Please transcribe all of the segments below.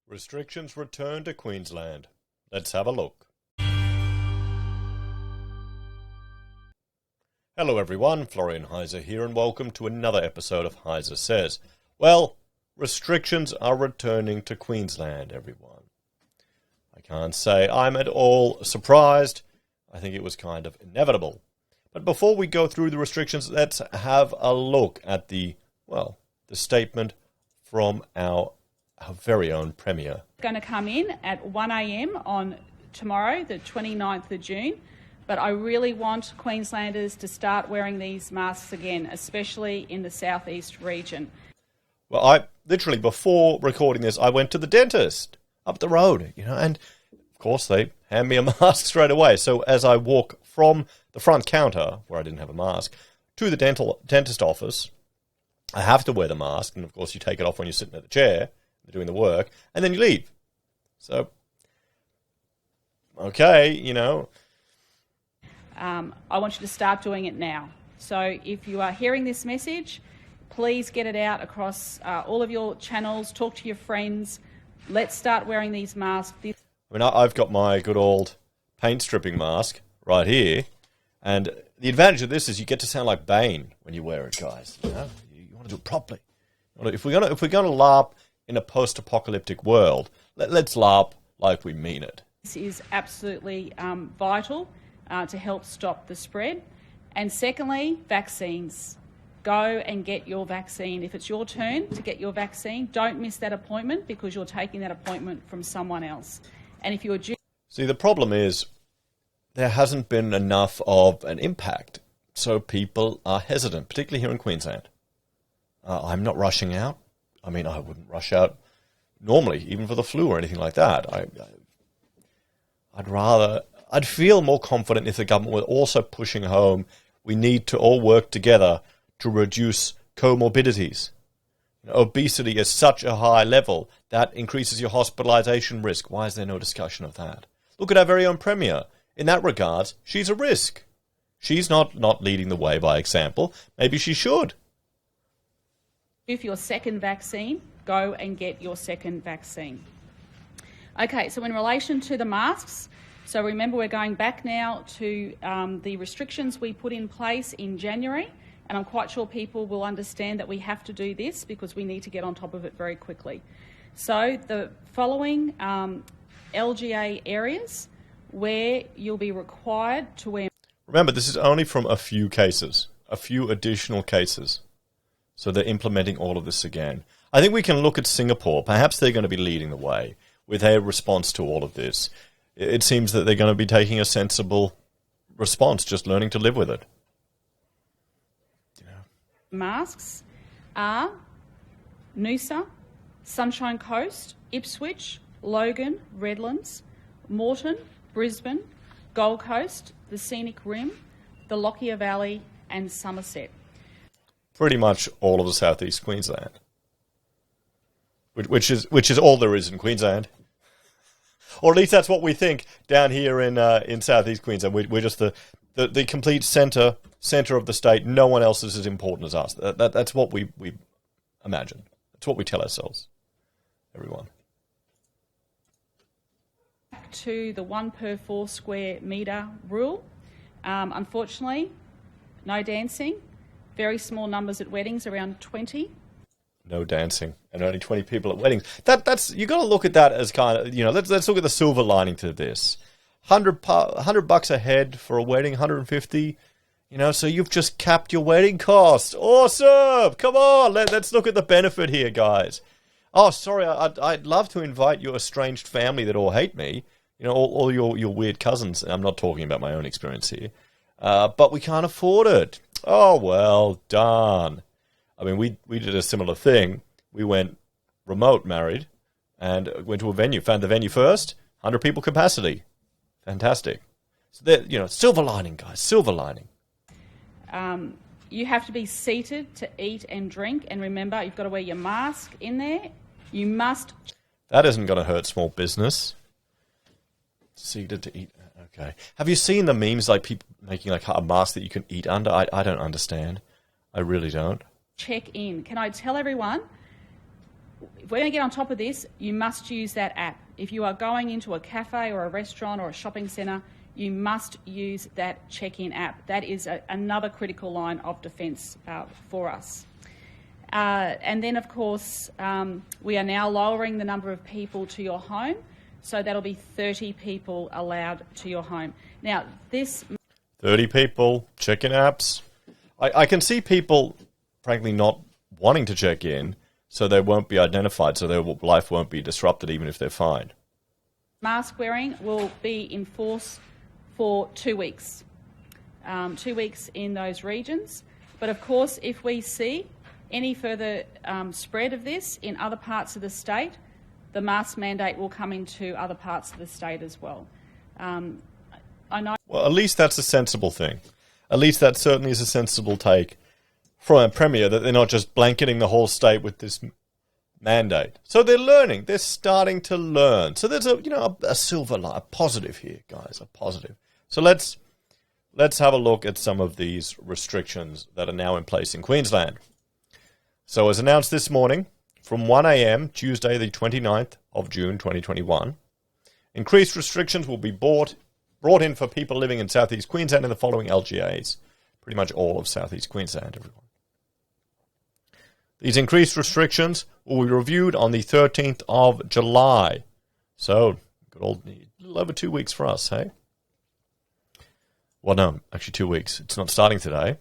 Restrictions return to Queensland. Let's have a look. Hello everyone, Florian.Heise here, and welcome to another episode of HeiseSays. Well, restrictions are returning to Queensland, everyone. I can't say I'm at all surprised. I think it was kind of inevitable. But before we go through the restrictions, let's have a look at the statement from our very own Premier. Going to come in at 1 a.m. on tomorrow, the 29th of June, but I really want Queenslanders to start wearing these masks again, especially in the southeast region. Well, I literally, before recording this, I went to the dentist up the road, and of course they hand me a mask straight away. So as I walk from the front counter, where I didn't have a mask, to the dentist office, I have to wear the mask, and of course you take it off when you're sitting at the chair, doing the work, and then you leave. So, okay, I want you to start doing it now. So if you are hearing this message, please get it out across all of your channels, talk to your friends. Let's start wearing these masks. I've got my good old paint stripping mask right here, and the advantage of this is you get to sound like Bane when you wear it, guys. You want to do it properly. If we're gonna LARP in a post-apocalyptic world, let's LARP like we mean it. This is absolutely vital to help stop the spread. And secondly, vaccines. Go and get your vaccine. If it's your turn to get your vaccine, don't miss that appointment because you're taking that appointment from someone else. And if you're due... See, the problem is there hasn't been enough of an impact, so people are hesitant, particularly here in Queensland. I'm not rushing out. I wouldn't rush out normally, even for the flu or anything like that. I'd feel more confident if the government were also pushing home, we need to all work together to reduce comorbidities. Obesity is such a high level that increases your hospitalisation risk. Why is there no discussion of that? Look at our very own Premier. In that regard, she's a risk. She's not leading the way by example. Maybe she should. If your second vaccine, go and get your second vaccine. Okay, so in relation to the masks, so remember we're going back now to the restrictions we put in place in January, and I'm quite sure people will understand that we have to do this because we need to get on top of it very quickly. So the following LGA areas where you'll be required to wear... Remember, this is only from a few additional cases. So they're implementing all of this again. I think we can look at Singapore. Perhaps they're going to be leading the way with their response to all of this. It seems that they're going to be taking a sensible response, just learning to live with it. Masks are Noosa, Sunshine Coast, Ipswich, Logan, Redlands, Moreton, Brisbane, Gold Coast, the Scenic Rim, the Lockyer Valley and Somerset. Pretty much all of the southeast Queensland, which is all there is in Queensland, or at least that's what we think down here in southeast Queensland. We're just the complete centre of the state. No one else is as important as us. That's what we imagine. That's what we tell ourselves. Everyone. Back to the 1 per 4 square metre rule. Unfortunately, no dancing. Very small numbers at weddings, around 20. No dancing, and only 20 people at weddings. That's you got to look at that as kind of Let's look at the silver lining to this. $100 a head for a wedding, 150. So you've just capped your wedding cost. Awesome! Come on, let's look at the benefit here, guys. Oh, sorry, I'd love to invite your estranged family that all hate me. All your weird cousins. I'm not talking about my own experience here, but we can't afford it. Oh, well, darn. We did a similar thing. We went remote married and went to a venue, found the venue first, 100 people capacity. Fantastic. So, silver lining, guys, silver lining. You have to be seated to eat and drink. And remember, you've got to wear your mask in there. You must... That isn't going to hurt small business. Seated to eat... Okay. Have you seen the memes, like people making like a mask that you can eat under? I don't understand. I really don't. Check in. Can I tell everyone, if we're going to get on top of this, you must use that app. If you are going into a cafe or a restaurant or a shopping centre, you must use that check-in app. That is another critical line of defence for us. And then, of course, we are now lowering the number of people to your home, so that'll be 30 people allowed to your home. Now, this... 30 people, check-in apps. I can see people, frankly, not wanting to check in, so they won't be identified, so their life won't be disrupted even if they're fined. Mask wearing will be in force for 2 weeks. 2 weeks in those regions. But of course, if we see any further spread of this in other parts of the state, the mask mandate will come into other parts of the state as well. I know. Well, at least that's a sensible thing. At least that certainly is a sensible take from a Premier, that they're not just blanketing the whole state with this mandate. So they're learning. They're starting to learn. So there's a silver line, a positive here, guys, a positive. So let's have a look at some of these restrictions that are now in place in Queensland. So as announced this morning, from 1 a.m. Tuesday the 29th of June 2021, increased restrictions will be brought in for people living in southeast Queensland in the following LGAs. Pretty much all of southeast Queensland, everyone. These increased restrictions will be reviewed on the 13th of July. So, a little over 2 weeks for us, hey? Well, no, actually 2 weeks. It's not starting today.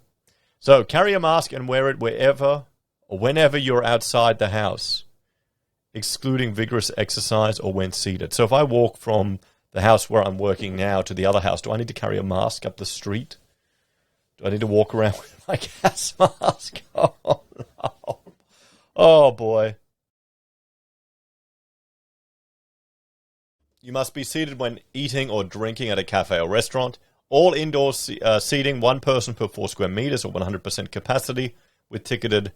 So, carry a mask and wear it wherever or whenever you're outside the house, excluding vigorous exercise or when seated. So, if I walk from the house where I'm working now to the other house, do I need to carry a mask up the street? Do I need to walk around with my gas mask on? Oh, boy. You must be seated when eating or drinking at a cafe or restaurant. All indoor seating, one person per 4 square metres or 100% capacity with ticketed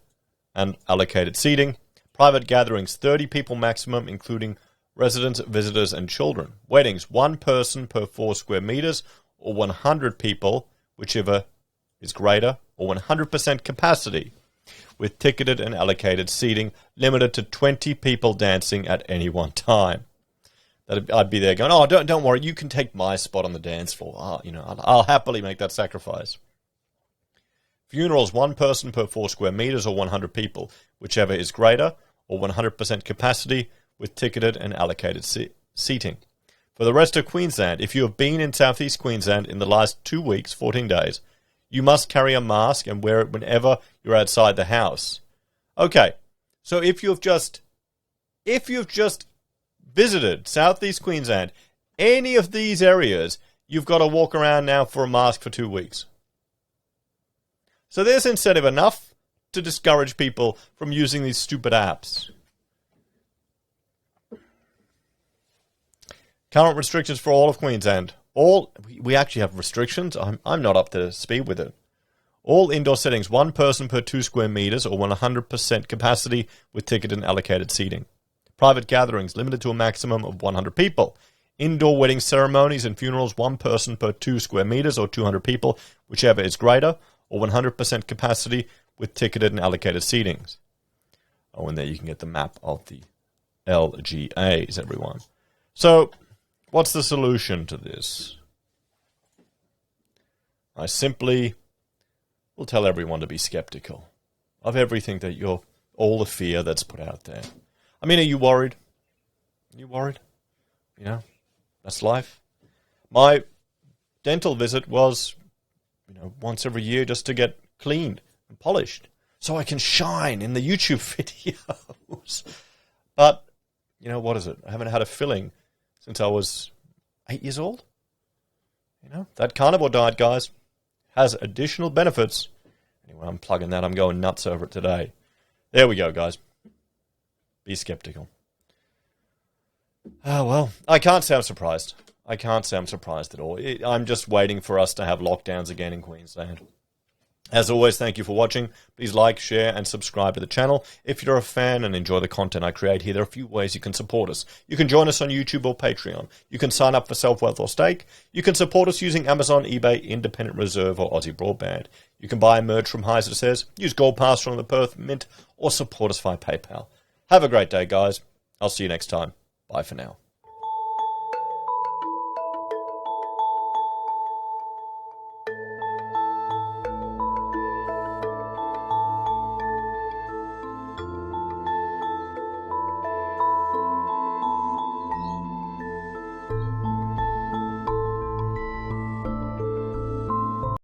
and allocated seating. Private gatherings, 30 people maximum, including residents, visitors and children. Weddings, one person per 4 square metres or 100 people, whichever is greater, or 100% capacity with ticketed and allocated seating, limited to 20 people dancing at any one time. I'd be there going, oh, don't worry, you can take my spot on the dance floor. I'll happily make that sacrifice. Funerals, one person per 4 square metres or 100 people, whichever is greater, or 100% capacity with ticketed and allocated seating. For the rest of Queensland, if you have been in southeast Queensland in the last 2 weeks, 14 days, you must carry a mask and wear it whenever you're outside the house. Okay, so if you've just visited southeast Queensland, any of these areas, you've got to walk around now for a mask for 2 weeks. So there's incentive enough to discourage people from using these stupid apps. Current restrictions for all of Queensland. We actually have restrictions. I'm not up to speed with it. All indoor settings, one person per 2 square metres or 100% capacity with ticketed and allocated seating. Private gatherings, limited to a maximum of 100 people. Indoor wedding ceremonies and funerals, one person per 2 square metres or 200 people, whichever is greater, or 100% capacity with ticketed and allocated seatings. Oh, and there you can get the map of the LGAs, everyone. So, what's the solution to this? I simply will tell everyone to be skeptical of everything all the fear that's put out there. I mean, are you worried? Are you worried? That's life. My dental visit was, once every year just to get cleaned and polished so I can shine in the YouTube videos. But, what is it? I haven't had a filling since I was 8 years old. That carnivore diet, guys, has additional benefits. Anyway, I'm plugging that. I'm going nuts over it today. There we go, guys. Be skeptical. Oh, well, I can't say I'm surprised. I can't say I'm surprised at all. I'm just waiting for us to have lockdowns again in Queensland. As always, thank you for watching. Please like, share, and subscribe to the channel. If you're a fan and enjoy the content I create here, there are a few ways you can support us. You can join us on YouTube or Patreon. You can sign up for SelfWealth or Stake. You can support us using Amazon, eBay, Independent Reserve, or AussieBroadband. You can buy merch from HeiseSays, use Gold Pass from the Perth Mint, or support us via PayPal. Have a great day, guys. I'll see you next time. Bye for now.